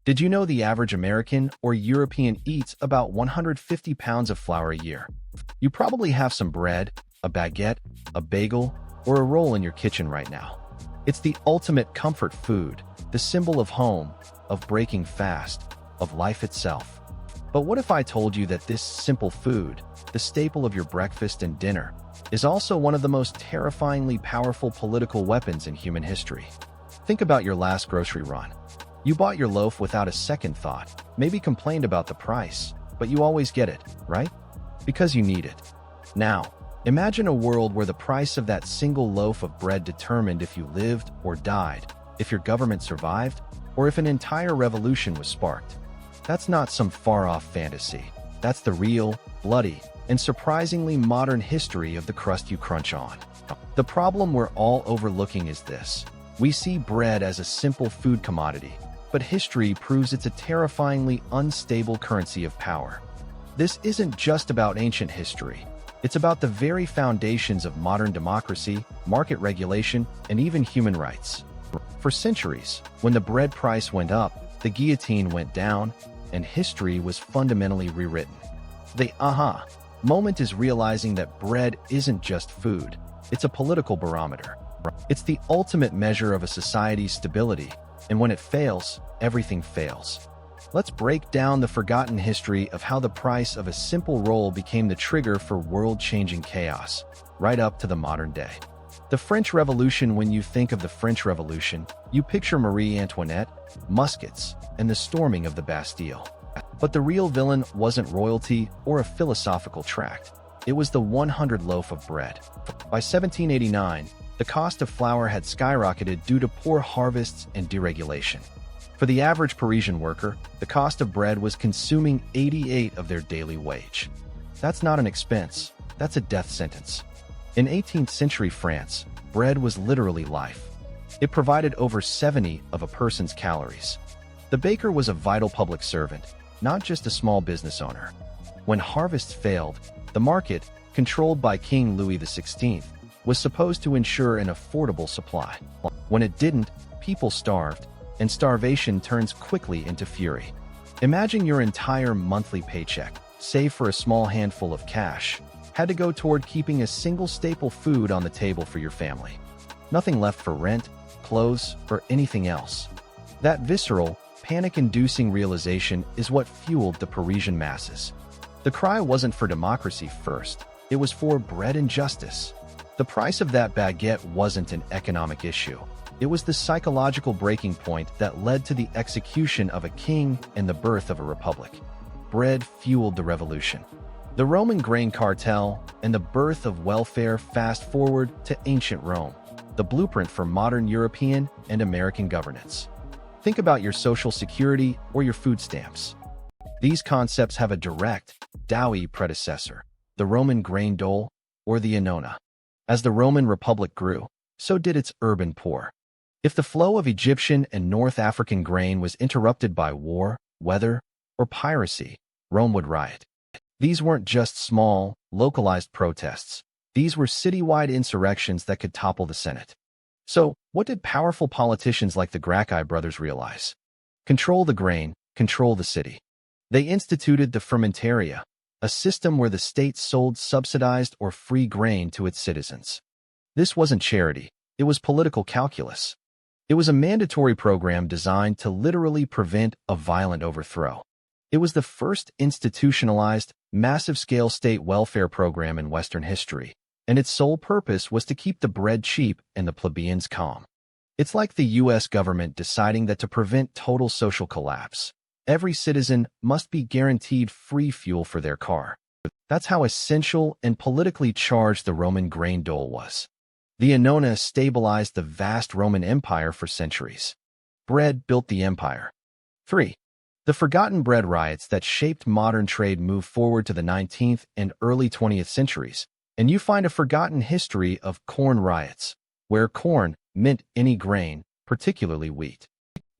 Did you know the average American or European eats about 150 pounds of flour a year? You probably have some bread, a baguette, a bagel, or a roll in your kitchen right now. It's the ultimate comfort food, the symbol of home, of breaking fast, of life itself. But what if I told you that this simple food, the staple of your breakfast and dinner, is also one of the most terrifyingly powerful political weapons in human history? Think about your last grocery run. You bought your loaf without a second thought, maybe complained about the price, but you always get it, right? Because you need it. Now, imagine a world where the price of that single loaf of bread determined if you lived or died, if your government survived, or if an entire revolution was sparked. That's not some far-off fantasy. That's the real, bloody, and surprisingly modern history of the crust you crunch on. The problem we're all overlooking is this. We see bread as a simple food commodity, but history proves it's a terrifyingly unstable currency of power. This isn't just about ancient history. It's about the very foundations of modern democracy, market regulation, and even human rights. For centuries, when the bread price went up, the guillotine went down, and history was fundamentally rewritten. The aha moment is realizing that bread isn't just food, it's a political barometer. It's the ultimate measure of a society's stability, and when it fails, everything fails. Let's break down the forgotten history of how the price of a simple roll became the trigger for world-changing chaos, right up to the modern day. The French Revolution. When you think of the French Revolution, you picture Marie Antoinette, muskets, and the storming of the Bastille. But the real villain wasn't royalty or a philosophical tract. It was the 100 loaf of bread. By 1789, the cost of flour had skyrocketed due to poor harvests and deregulation. For the average Parisian worker, the cost of bread was consuming 88 of their daily wage. That's not an expense, that's a death sentence. In 18th century France, bread was literally life. It provided over 70 of a person's calories. The baker was a vital public servant, not just a small business owner. When harvests failed, the market, controlled by King Louis XVI, was supposed to ensure an affordable supply. When it didn't, people starved, and starvation turns quickly into fury. Imagine your entire monthly paycheck, save for a small handful of cash, had to go toward keeping a single staple food on the table for your family. Nothing left for rent, clothes, or anything else. That visceral, panic-inducing realization is what fueled the Parisian masses. The cry wasn't for democracy first, it was for bread and justice. The price of that baguette wasn't an economic issue. It was the psychological breaking point that led to the execution of a king and the birth of a republic. Bread fueled the revolution. The Roman grain cartel and the birth of welfare. Fast forward to ancient Rome, the blueprint for modern European and American governance. Think about your social security or your food stamps. These concepts have a direct, doughy predecessor, the Roman grain dole or the Annona. As the Roman Republic grew, so did its urban poor. If the flow of Egyptian and North African grain was interrupted by war, weather, or piracy, Rome would riot. These weren't just small, localized protests. These were citywide insurrections that could topple the Senate. So, what did powerful politicians like the Gracchi brothers realize? Control the grain, control the city. They instituted the fermentaria, a system where the state sold subsidized or free grain to its citizens. This wasn't charity, it was political calculus. It was a mandatory program designed to literally prevent a violent overthrow. It was the first institutionalized, massive-scale state welfare program in Western history, and its sole purpose was to keep the bread cheap and the plebeians calm. It's like the U.S. government deciding that to prevent total social collapse, every citizen must be guaranteed free fuel for their car. That's how essential and politically charged the Roman grain dole was. The Annona stabilized the vast Roman Empire for centuries. Bread built the empire. 3. The forgotten bread riots that shaped modern trade moved forward to the 19th and early 20th centuries, and you find a forgotten history of corn riots, where corn meant any grain, particularly wheat.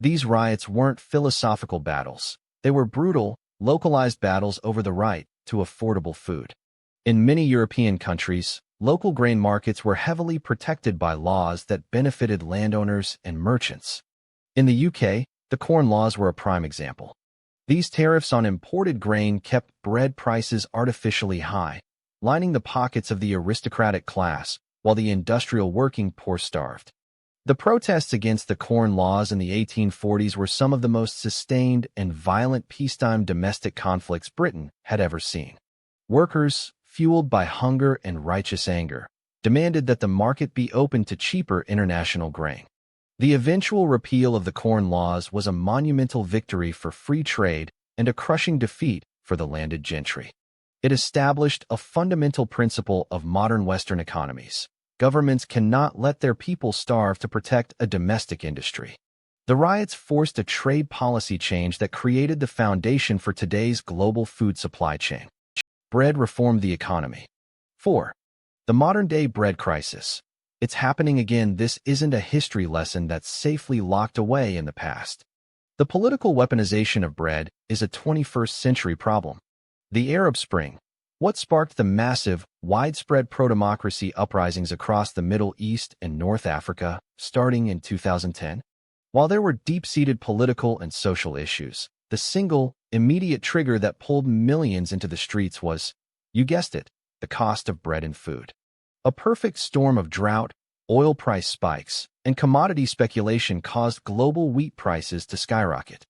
These riots weren't philosophical battles. They were brutal, localized battles over the right to affordable food. In many European countries, local grain markets were heavily protected by laws that benefited landowners and merchants. In the UK, The corn laws were a prime example. These tariffs on imported grain kept bread prices artificially high, lining the pockets of the aristocratic class while the industrial working poor starved. The protests against the corn laws in the 1840s were some of the most sustained and violent peacetime domestic conflicts Britain had ever seen. Workers, fueled by hunger and righteous anger, demanded that the market be open to cheaper international grain. The eventual repeal of the corn laws was a monumental victory for free trade and a crushing defeat for the landed gentry. It established a fundamental principle of modern Western economies. Governments cannot let their people starve to protect a domestic industry. The riots forced a trade policy change that created the foundation for today's global food supply chain. Bread reformed the economy. 4. The modern-day bread crisis. It's happening again. This isn't a history lesson that's safely locked away in the past. The political weaponization of bread is a 21st century problem. The Arab Spring. What sparked the massive, widespread pro-democracy uprisings across the Middle East and North Africa, starting in 2010? While there were deep-seated political and social issues, the single, immediate trigger that pulled millions into the streets was, you guessed it, the cost of bread and food. A perfect storm of drought, oil price spikes, and commodity speculation caused global wheat prices to skyrocket.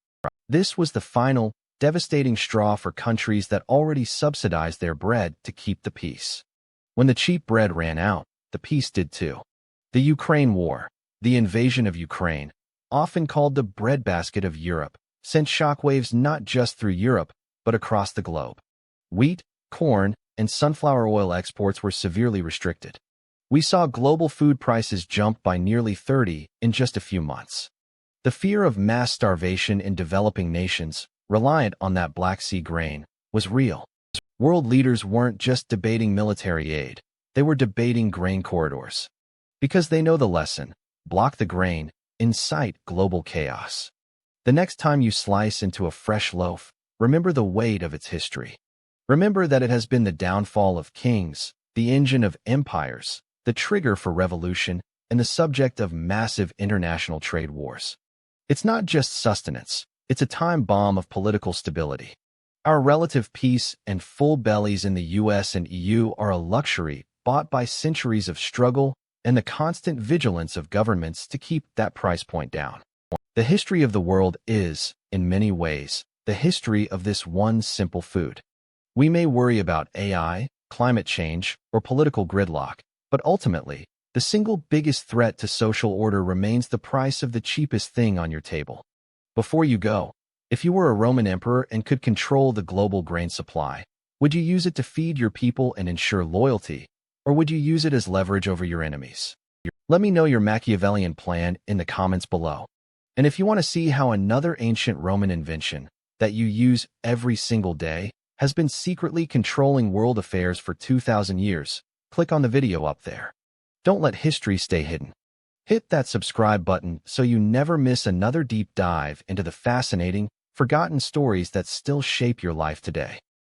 This was the final, devastating straw for countries that already subsidized their bread to keep the peace. When the cheap bread ran out, the peace did too. The Ukraine War, the invasion of Ukraine, often called the breadbasket of Europe, sent shockwaves not just through Europe, but across the globe. Wheat, corn, and sunflower oil exports were severely restricted. We saw global food prices jump by nearly 30% in just a few months. The fear of mass starvation in developing nations, reliant on that Black Sea grain, was real. World leaders weren't just debating military aid, they were debating grain corridors. Because they know the lesson: block the grain, incite global chaos. The next time you slice into a fresh loaf, remember the weight of its history. Remember that it has been the downfall of kings, the engine of empires, the trigger for revolution, and the subject of massive international trade wars. It's not just sustenance. It's a time bomb of political stability. Our relative peace and full bellies in the US and EU are a luxury bought by centuries of struggle and the constant vigilance of governments to keep that price point down. The history of the world is, in many ways, the history of this one simple food. We may worry about AI, climate change, or political gridlock, but ultimately, the single biggest threat to social order remains the price of the cheapest thing on your table. Before you go, if you were a Roman emperor and could control the global grain supply, would you use it to feed your people and ensure loyalty, or would you use it as leverage over your enemies? Let me know your Machiavellian plan in the comments below. And if you want to see how another ancient Roman invention that you use every single day has been secretly controlling world affairs for 2,000 years, click on the video up there. Don't let history stay hidden. Hit that subscribe button so you never miss another deep dive into the fascinating, forgotten stories that still shape your life today.